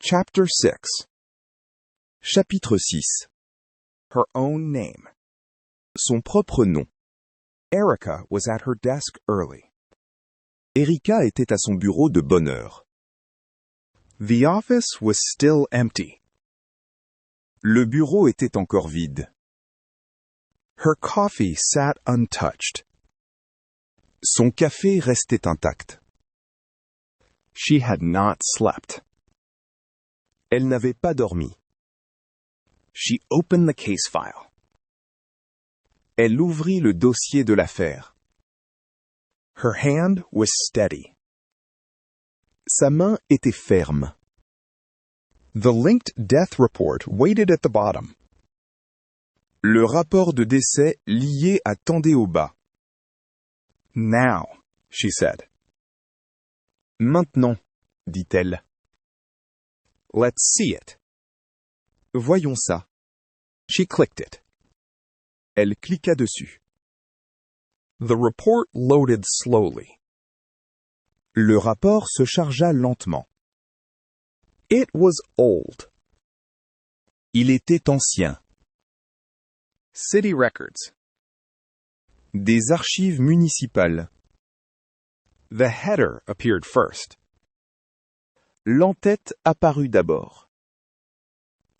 Chapter 6 Chapitre 6 Her own name. Son propre nom. Erica was at her desk early. Erika était à son bureau de bonne heure. The office was still empty. Le bureau était encore vide. Her coffee sat untouched. Son café restait intact. She had not slept. Elle n'avait pas dormi. She opened the case file. Elle ouvrit le dossier de l'affaire. Her hand was steady. Sa main était ferme. The linked death report waited at the bottom. Le rapport de décès lié attendait au bas. Now, she said. Maintenant, dit-elle. Let's see it. Voyons ça. She clicked it. Elle cliqua dessus. The report loaded slowly. Le rapport se chargea lentement. It was old. Il était ancien. City records. Des archives municipales. The header appeared first. L'entête apparut d'abord.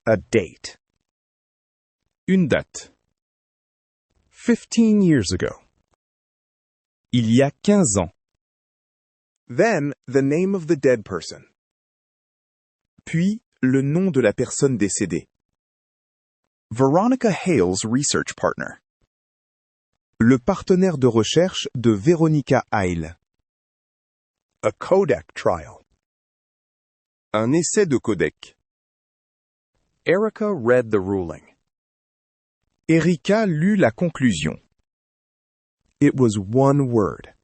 A date. Une date. 15 years ago. Il y a 15 ans. Then, the name of the dead person. Puis, le nom de la personne décédée. Veronica Hale's research partner. Le partenaire de recherche de Veronica Hale. A codec trial. Un essai de codec. Erica read the ruling. Erika lut la conclusion. It was one word.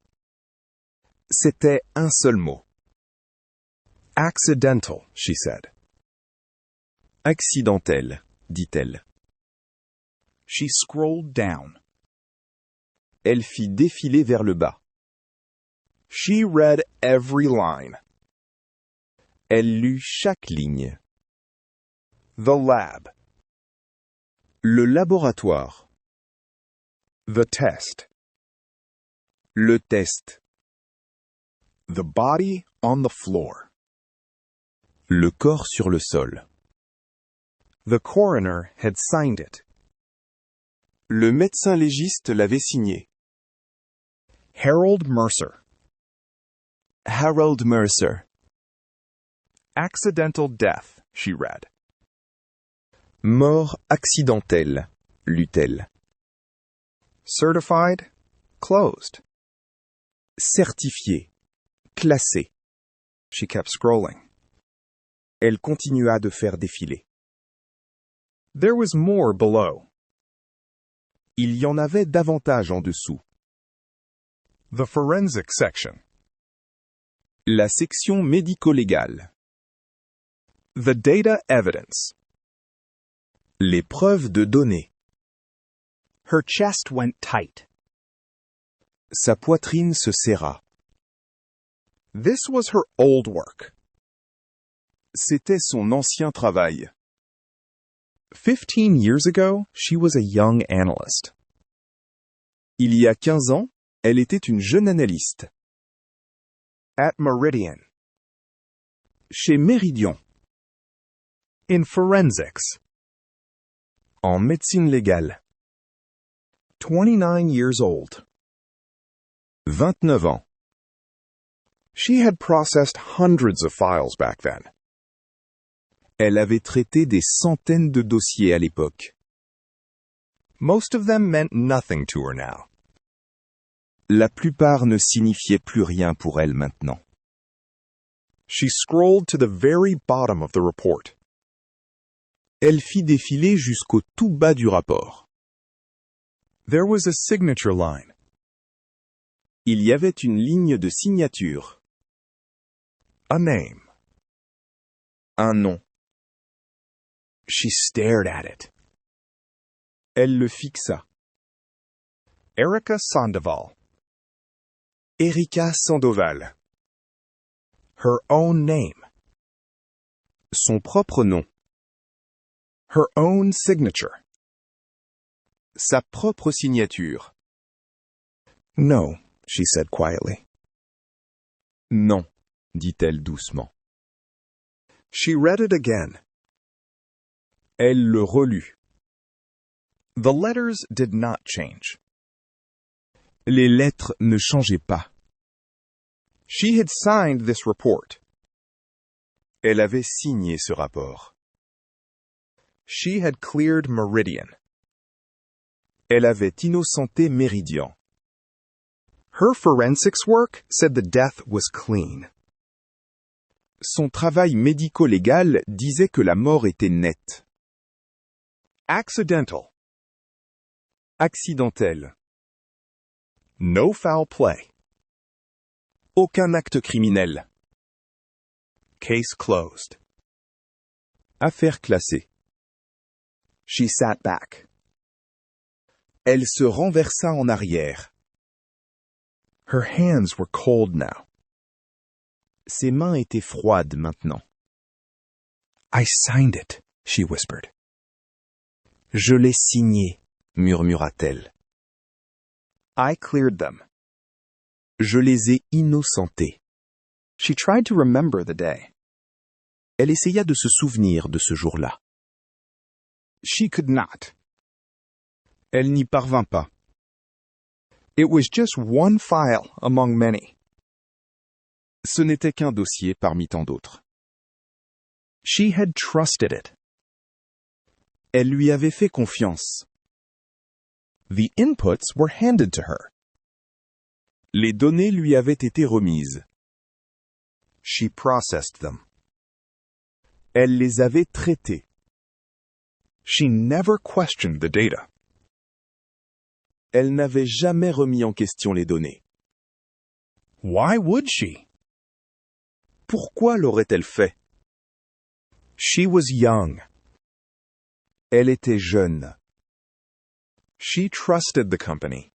C'était un seul mot. Accidental, she said. Accidentel, dit-elle. She scrolled down. Elle fit défiler vers le bas. She read every line. Elle lut chaque ligne. The lab. Le laboratoire. The test. Le test. The body on the floor. Le corps sur le sol. The coroner had signed it. Le médecin légiste l'avait signé. Harold Mercer. Harold Mercer. Accidental death, she read. Mort accidentelle, lut-elle. Certified, closed. Certifié, classé. She kept scrolling. Elle continua de faire défiler. There was more below. Il y en avait davantage en dessous. The forensic section. La section médico-légale. The data evidence. Les preuves de données. Her chest went tight. Sa poitrine se serra. This was her old work. C'était son ancien travail. 15 years ago, she was a young analyst. Il y a 15 ans, elle était une jeune analyste. At Meridian. Chez Meridian. In forensics. En médecine légale. 29 years old. 29 ans. She had processed hundreds of files back then. Elle avait traité des centaines de dossiers à l'époque. Most of them meant nothing to her now. La plupart ne signifiaient plus rien pour elle maintenant. She scrolled to the very bottom of the report. Elle fit défiler jusqu'au tout bas du rapport. There was a signature line. Il y avait une ligne de signature. A name. Un nom. She stared at it. Elle le fixa. Erica Sandoval. Erika Sandoval. Her own name. Son propre nom. Her own signature. Sa propre signature. No, she said quietly. Non, dit-elle doucement. She read it again. Elle le relut. The letters did not change. Les lettres ne changeaient pas. She had signed this report. Elle avait signé ce rapport. She had cleared Meridian. Elle avait innocenté Méridian. Her forensics work said the death was clean. Son travail médico-légal disait que la mort était nette. Accidental. Accidentel. No foul play. Aucun acte criminel. Case closed. Affaire classée. She sat back. Elle se renversa en arrière. Her hands were cold now. Ses mains étaient froides maintenant. I signed it, she whispered. Je l'ai signé, murmura-t-elle. I cleared them. Je les ai innocentés. She tried to remember the day. Elle essaya de se souvenir de ce jour-là. She could not. Elle n'y parvint pas. It was just one file among many. Ce n'était qu'un dossier parmi tant d'autres. She had trusted it. Elle lui avait fait confiance. The inputs were handed to her. Les données lui avaient été remises. She processed them. Elle les avait traitées. She never questioned the data. Elle n'avait jamais remis en question les données. Why would she? Pourquoi l'aurait-elle fait? She was young. Elle était jeune. She trusted the company.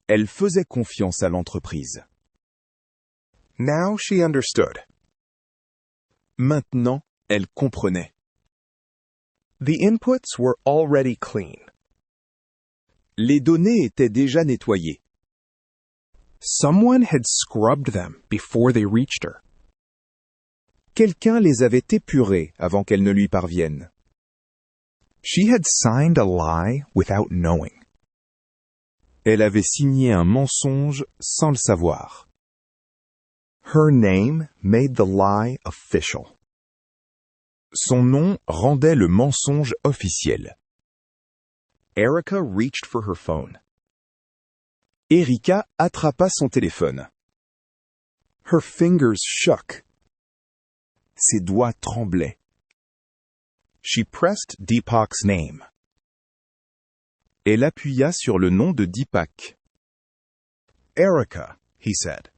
Elle faisait confiance à l'entreprise. Now she understood. Maintenant, elle comprenait. The inputs were already clean. Les données étaient déjà nettoyées. Someone had scrubbed them before they reached her. Quelqu'un les avait épurées avant qu'elles ne lui parviennent. She had signed a lie without knowing. Elle avait signé un mensonge sans le savoir. Her name made the lie official. Son nom rendait le mensonge officiel. Erica reached for her phone. Erica attrapa son téléphone. Her fingers shook. Ses doigts tremblaient. She pressed Deepak's name. Elle appuya sur le nom de Deepak. Erica, he said.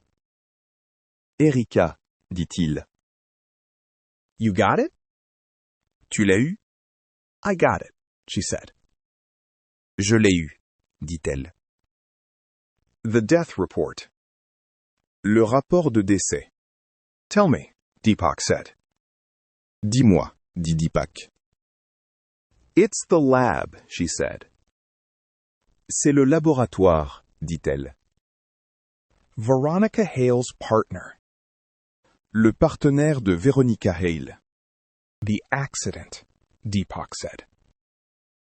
Erica, dit-il. You got it? Tu l'as eu? I got it, she said. Je l'ai eu, dit-elle. The death report. Le rapport de décès. Tell me, Deepak said. Dis-moi, dit Deepak. It's the lab, she said. C'est le laboratoire, dit-elle. Veronica Hale's partner. Le partenaire de Veronica Hale. The accident, Deepak said.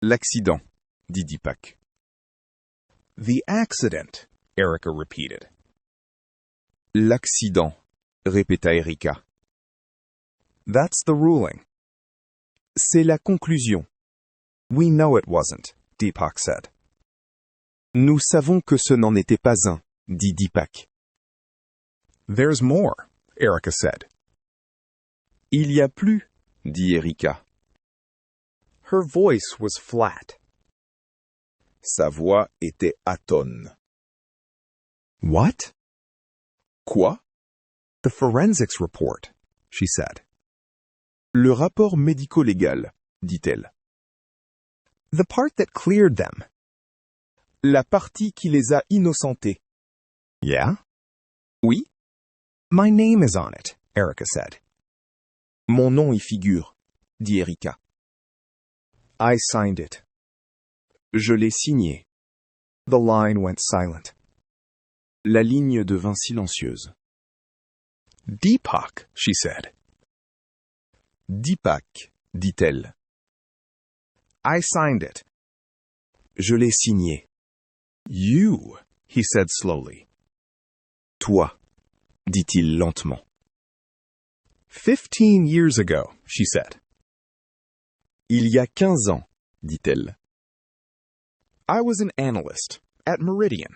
L'accident, dit Deepak. The accident, Erica repeated. L'accident, répéta Erica. That's the ruling. C'est la conclusion. We know it wasn't, Deepak said. Nous savons que ce n'en était pas un, dit Deepak. There's more, Erica said. Il y a plus, dit Erica. Her voice was flat. Sa voix était atone. What? Quoi? The forensics report, she said. Le rapport médico-légal, dit-elle. The part that cleared them. La partie qui les a innocentés. Yeah? Oui? My name is on it, Erica said. Mon nom y figure, dit Erika. I signed it. Je l'ai signé. The line went silent. La ligne devint silencieuse. Deepak, she said. Deepak, dit-elle. I signed it. Je l'ai signé. You, he said slowly. Toi, dit-il lentement. 15 years ago, she said. Il y a 15 ans, dit-elle. I was an analyst at Meridian.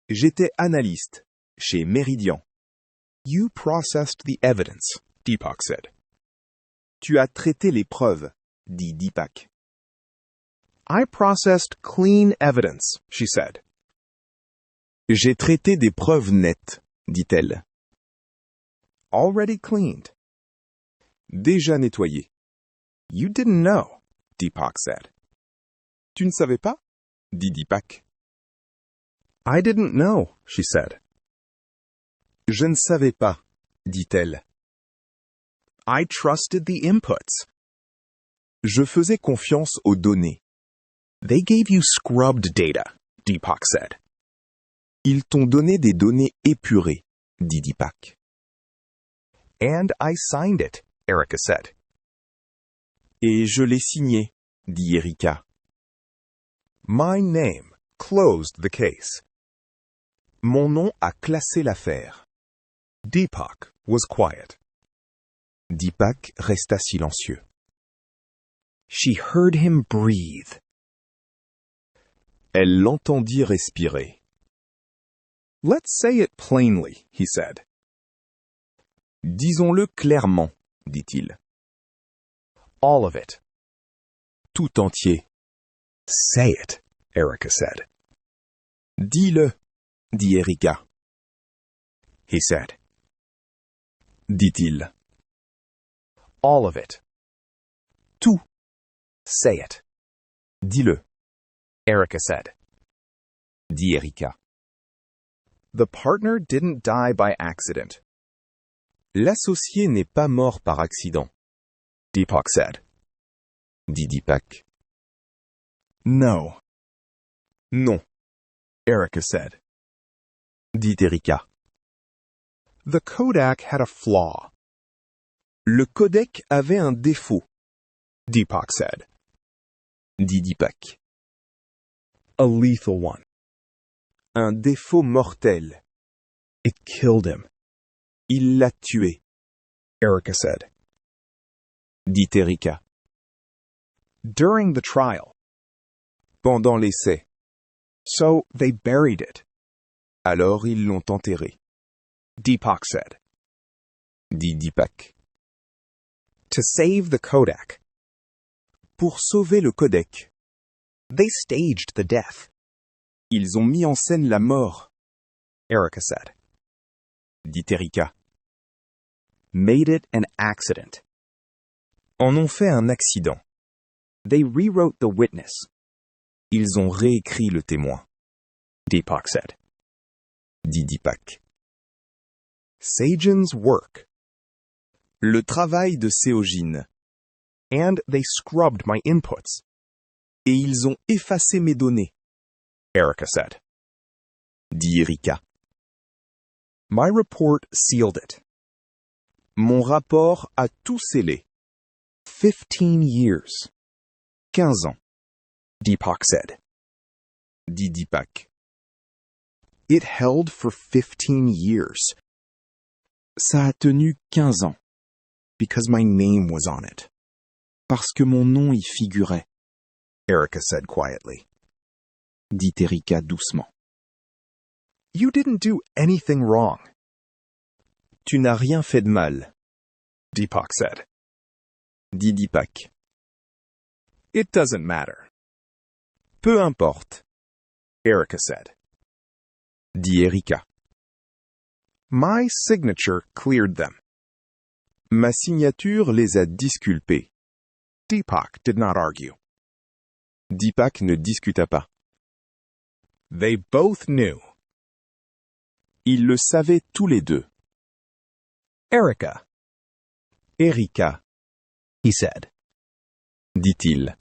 J'étais analyste chez Meridian. You processed the evidence, Deepak said. Tu as traité les preuves, dit Deepak. I processed clean evidence, she said. J'ai traité des preuves nettes, dit-elle. Already cleaned. Déjà nettoyées. You didn't know, Deepak said. Tu ne savais pas? Dit Deepak. I didn't know, she said. Je ne savais pas, dit-elle. I trusted the inputs. Je faisais confiance aux données. They gave you scrubbed data, Deepak said. Ils t'ont donné des données épurées, dit Deepak. And I signed it, Erika said. Et je l'ai signé, dit Erika. My name closed the case. Mon nom a classé l'affaire. Deepak was quiet. Deepak resta silencieux. She heard him breathe. Elle l'entendit respirer. Let's say it plainly, he said. Disons-le clairement, dit-il. All of it. Tout entier. Say it, Erika said. Dis-le, dit Erika. He said. Dit-il. All of it. Tout. Say it. Dis-le, Erika said. dit Erika. The partner didn't die by accident. L'associé n'est pas mort par accident, Deepak said. dit Deepak. No. Non, Erika said. dit Erika. The Kodak had a flaw. Le codec avait un défaut, Deepak said. dit Deepak. A lethal one. Un défaut mortel. It killed him, Il l'a tué, Erika said. dit Erika. During the trial. Pendant l'essai. So they buried it, Alors ils l'ont enterré, Deepak said. dit Deepak. To save the Kodak. Pour sauver le codec, They staged the death, ils ont mis en scène la mort, Erika said. dit Erika. Made it an accident. En ont fait un accident. They rewrote the witness, Ils ont réécrit le témoin, Deepak said. dit Deepak. Sajan's work. Le travail de Séogine. And they scrubbed my inputs, Et ils ont effacé mes données, Erika said. dit Erika. My report sealed it. Mon rapport a tout scellé. 15 years, 15 ans, Deepak said. dit Deepak. It held for 15 years, Ça a tenu 15 ans, because my name was on it, parce que mon nom y figurait, Erika said quietly. dit Erika doucement. You didn't do anything wrong, Tu n'as rien fait de mal, Deepak said. dit Deepak. It doesn't matter, Peu importe, Erika said. dit Erika. My signature cleared them. Ma signature les a disculpés. Deepak did not argue. Deepak ne discuta pas. They both knew. Ils le savaient tous les deux. Erika. Erika, he said. dit-il.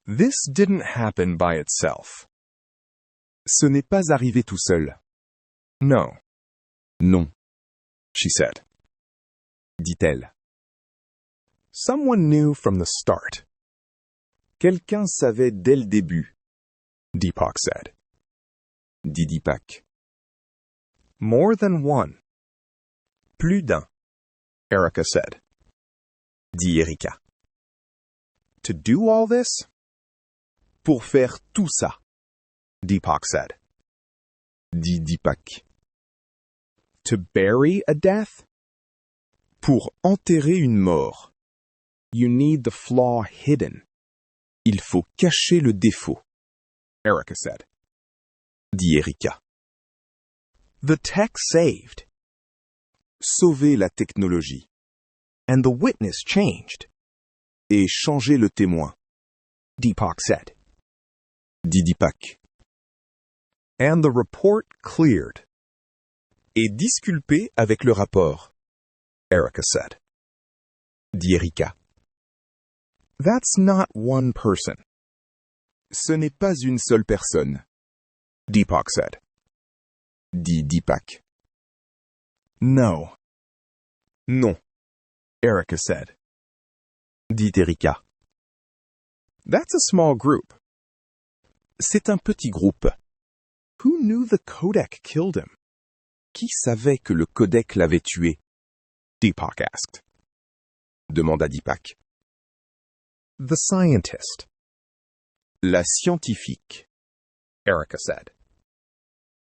This didn't happen by itself. Ce n'est pas arrivé tout seul. No, Non, she said. dit-elle. Someone knew from the start, Quelqu'un savait dès le début, Deepak said. dit Deepak. More than one, Plus d'un, Erica said. dit Erika. To do all this? Pour faire tout ça, Deepak said. dit Deepak. To bury a death? Pour enterrer une mort, You need the flaw hidden, il faut cacher le défaut, Erica said. dit Erika. The tech saved, Sauver la technologie and the witness changed, et changer le témoin, Deepak said. dit Deepak. And the report cleared, Et disculpé avec le rapport, Erica said. dit Erika. That's not one person, Ce n'est pas une seule personne, Deepak said. dit Deepak. No, Non, Erica said. dit Erika. That's a small group. C'est un petit groupe. Who knew the Kodak killed him? Qui savait que le codec l'avait tué? Deepak asked. Demanda Deepak. The scientist, La scientifique, Erica said.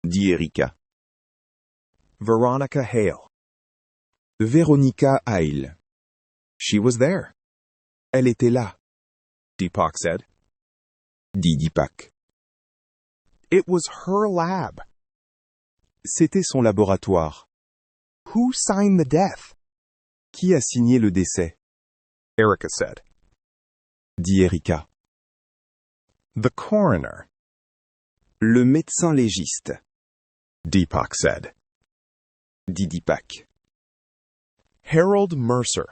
dit Erika. Veronica Hale. Véronica Hale. She was there, Elle était là, Deepak said. dit Deepak. It was her lab. C'était son laboratoire. Who signed the death? Qui a signé le décès? Erica said. Dit Erika. The coroner, Le médecin légiste, Deepak said. dit Deepak. Harold Mercer.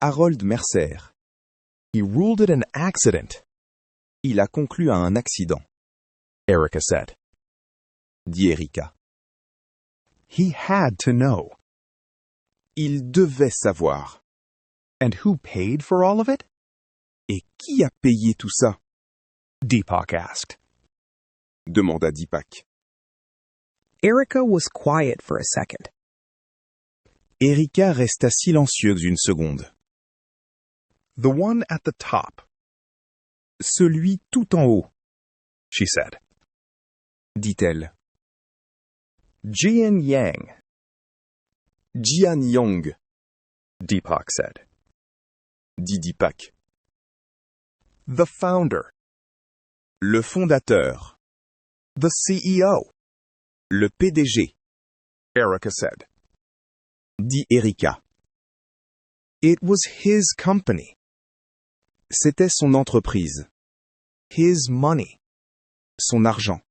Harold Mercer. He ruled it an accident, Il a conclu à un accident, Erica said. dit Erika. He had to know. Il devait savoir. And who paid for all of it? Et qui a payé tout ça? Deepak asked. Demanda Deepak. Erica was quiet for a second. Erika resta silencieuse une seconde. The one at the top, Celui tout en haut, she said. dit-elle. Jian Yang, Jian Yang, Deepak said. dit Deepak. The founder, Le fondateur, the CEO, le PDG, Erica said. dit Erika. It was his company, C'était son entreprise, his money, son argent,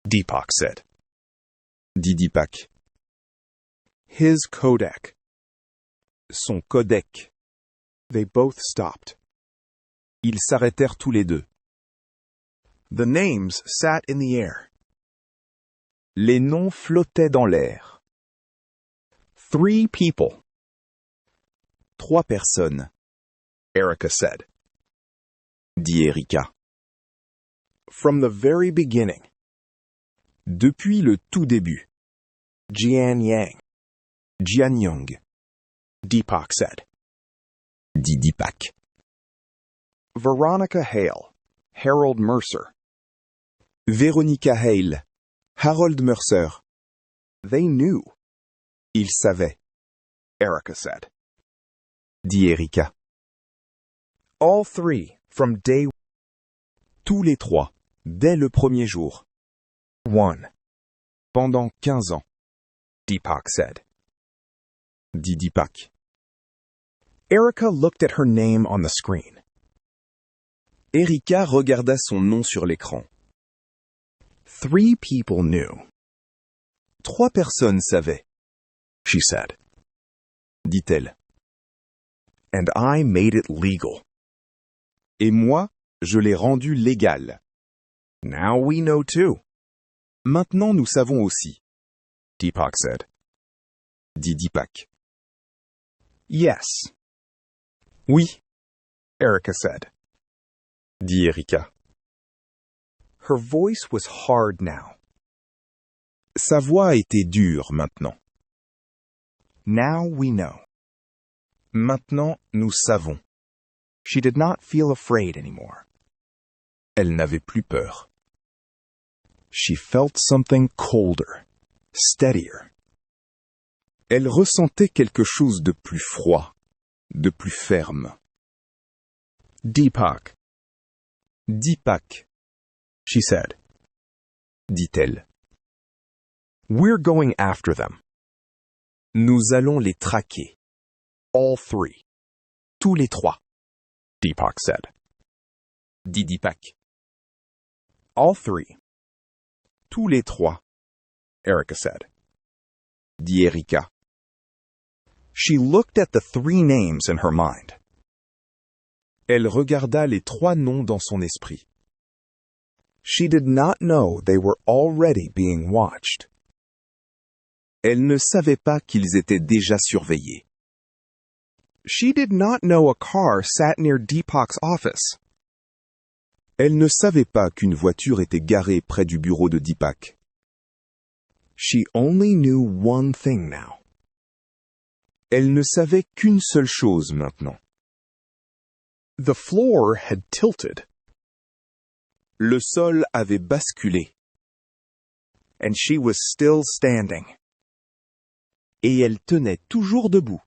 Deepak said. dit Deepak. His Kodak. Son codec. They both stopped. Ils s'arrêtèrent tous les deux. The names sat in the air. Les noms flottaient dans l'air. 3 people, 3 personnes, Erica said. dit Erika. From the very beginning, Depuis le tout début, Jian Yang, Jian Yang, Deepak said. dit Deepak. Veronica Hale, Harold Mercer. Véronica Hale, Harold Mercer. They knew, Ils savaient, Erica said. dit Erika. All 3, from day Tous les 3, dès le premier jour, 1, pendant 15 ans, Deepak said. dit Deepak. Erica looked at her name on the screen. Erika regarda son nom sur l'écran. 3 people knew, 3 personnes savaient, she said. dit-elle. And I made it legal. Et moi, je l'ai rendu légal. Now we know too, Maintenant nous savons aussi, Deepak said. dit Deepak. Yes. Oui, Erica said. dit Erika. Her voice was hard now. Sa voix était dure maintenant. Now we know. Maintenant nous savons. She did not feel afraid anymore. Elle n'avait plus peur. She felt something colder, steadier. Elle ressentait quelque chose de plus froid, de plus ferme. Deepak, Deepak, she said. dit-elle. We're going after them. Nous allons les traquer. All three. Tous les trois, Deepak said. dit Deepak. All three, Tous les trois, Erica said. dit Erika. She looked at the three names in her mind. Elle regarda les trois noms dans son esprit. She did not know they were already being watched. Elle ne savait pas qu'ils étaient déjà surveillés. She did not know a car sat near Deepak's office. Elle ne savait pas qu'une voiture était garée près du bureau de Deepak. She only knew one thing now. Elle ne savait qu'une seule chose maintenant. The floor had tilted, Le sol avait basculé, and she was still standing. et elle tenait toujours debout.